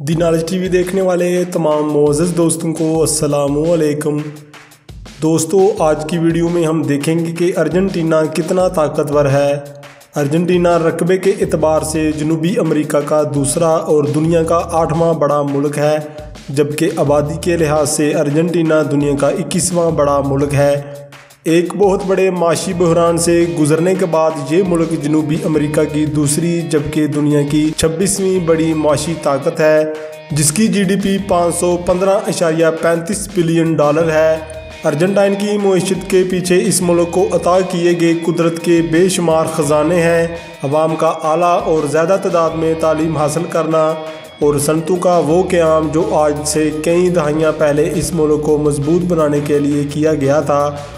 दी knowledge TV देखने वाले तमाम मोअज़्ज़ज़ दोस्तों को अस्सलामु अलैकुम। दोस्तों, आज की वीडियो में हम देखेंगे कि अर्जेंटीना कितना ताकतवर है। अर्जेंटीना रकबे के एतबार से जनूबी अमेरिका का दूसरा और दुनिया का 8वां बड़ा मुल्क है, जबकि आबादी के लिहाज से अर्जेंटीना दुनिया का 21वां बड़ा मुल्क है। एक बहुत बड़े माशी बहरान से गुजरने के बाद ये मुल्क जनूबी अमेरिका की दूसरी जबकि दुनिया की 26वीं बड़ी माशी ताकत है, जिसकी जीडीपी 515.35 बिलियन डॉलर है। अर्जेंटीना की मईशत के पीछे इस मुल्क को अता किए गए कुदरत के बेशुमार ख़जाने हैं। अवाम का आला और ज़्यादा तादाद में तालीम हासिल करना और सनतों का वो क़याम जो आज से कई दहाइयाँ पहले इस मुल्क को मजबूत बनाने के लिए किया गया था।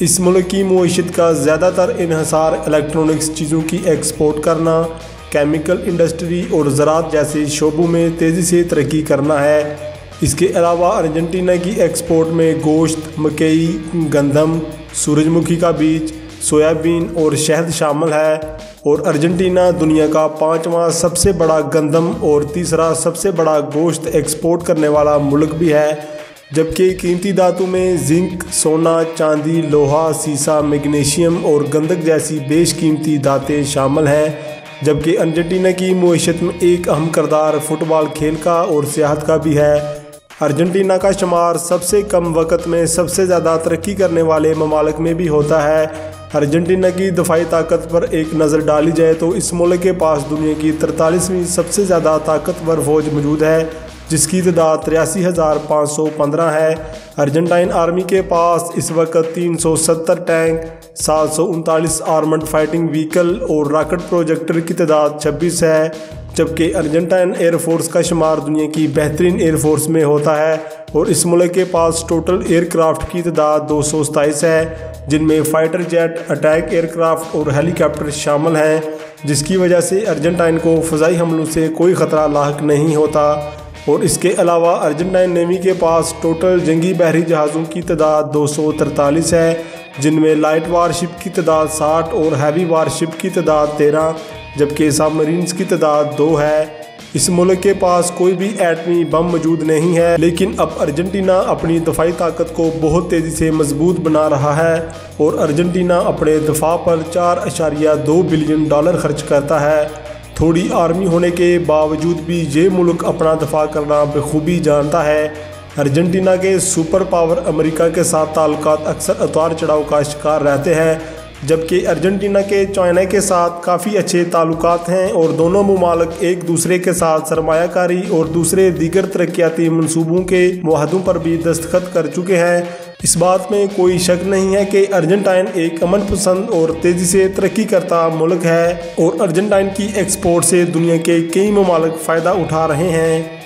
इस मुल्क की मईशत का ज़्यादातर इन्हसार इलेक्ट्रॉनिक्स चीज़ों की एक्सपोर्ट करना, केमिकल इंडस्ट्री और ज़राअत जैसे शोबों में तेज़ी से तरक्की करना है। इसके अलावा अर्जेंटीना की एक्सपोर्ट में गोश्त, मकई, गंदम, सूरजमुखी का बीज, सोयाबीन और शहद शामिल है। और अर्जेंटीना दुनिया का 5वां सबसे बड़ा गंदम और तीसरा सबसे बड़ा गोश्त एक्सपोर्ट करने वाला मुल्क भी है, जबकि कीमती धातु में जिंक, सोना, चांदी, लोहा, सीसा, मैग्नीशियम और गंधक जैसी बेशकीमती धातें शामिल हैं। जबकि अर्जेंटीना की मईशत में एक अहम किरदार फुटबॉल खेल का और सियाहत का भी है। अर्जेंटीना का शुमार सबसे कम वक्त में सबसे ज़्यादा तरक्की करने वाले ममालिक में भी होता है। अर्जेंटीना की दफाई ताकत पर एक नज़र डाली जाए तो इस मुल्क के पास दुनिया की 43वीं सबसे ज़्यादा ताकतवर फौज मौजूद है, जिसकी तादाद 83,515 है। अर्जेंटीन आर्मी के पास इस वक्त 370 टैंक, 739 आर्मड फाइटिंग व्हीकल और रॉकेट प्रोजेक्टर की तादाद 26 है। जबकि अर्जेंटीन एयरफोर्स का शुमार दुनिया की बेहतरीन एयरफोर्स में होता है और इस मुल्क के पास टोटल एयरक्राफ्ट की तादाद 227 है, जिनमें फाइटर जेट, अटैक एयरक्राफ्ट और हेलीकॉप्टर शामिल हैं, जिसकी वजह से अर्जेंटीना को फ़ज़ाई हमलों से कोई ख़तरा लाहक नहीं होता। और इसके अलावा अर्जेंटीन नेवी के पास टोटल जंगी बहरी जहाज़ों की तादाद 243 है, जिनमें लाइट वारशिप की तादाद 60 और हैवी वारशिप की तादाद 13, जबकि सबमरीन्स की तादाद 2 है। इस मुल्क के पास कोई भी एटमी बम मौजूद नहीं है, लेकिन अब अर्जेंटीना अपनी दफाई ताकत को बहुत तेज़ी से मजबूत बना रहा है और अर्जेंटीना अपने दफा पर 4.2 बिलियन डॉलर खर्च करता है। थोड़ी आर्मी होने के बावजूद भी ये मुल्क अपना दफा करना बखूबी जानता है। अर्जेंटीना के सुपर पावर अमेरिका के साथ ताल्लुकात अक्सर उतार चढ़ाव का शिकार रहते हैं, जबकि अर्जेंटीना के चाइना के साथ काफ़ी अच्छे ताल्लुकात हैं और दोनों ममालिक एक दूसरे के साथ सरमायाकारी और दूसरे दीगर तरक्याती मंसूबों के मुआहदों पर भी दस्तखत कर चुके हैं। इस बात में कोई शक नहीं है कि अर्जेंटीना एक अमन पसंद और तेज़ी से तरक्की करता मुल्क है और अर्जेंटीना की एक्सपोर्ट से दुनिया के कई ममालिक फ़ायदा उठा रहे हैं।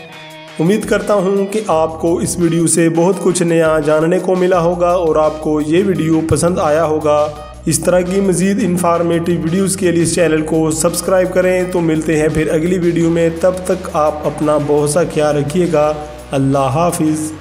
उम्मीद करता हूं कि आपको इस वीडियो से बहुत कुछ नया जानने को मिला होगा और आपको ये वीडियो पसंद आया होगा। इस तरह की मज़ीद इंफॉर्मेटिव वीडियोस के लिए इस चैनल को सब्सक्राइब करें। तो मिलते हैं फिर अगली वीडियो में, तब तक आप अपना बहुत सा ख्याल रखिएगा। अल्लाह हाफिज़।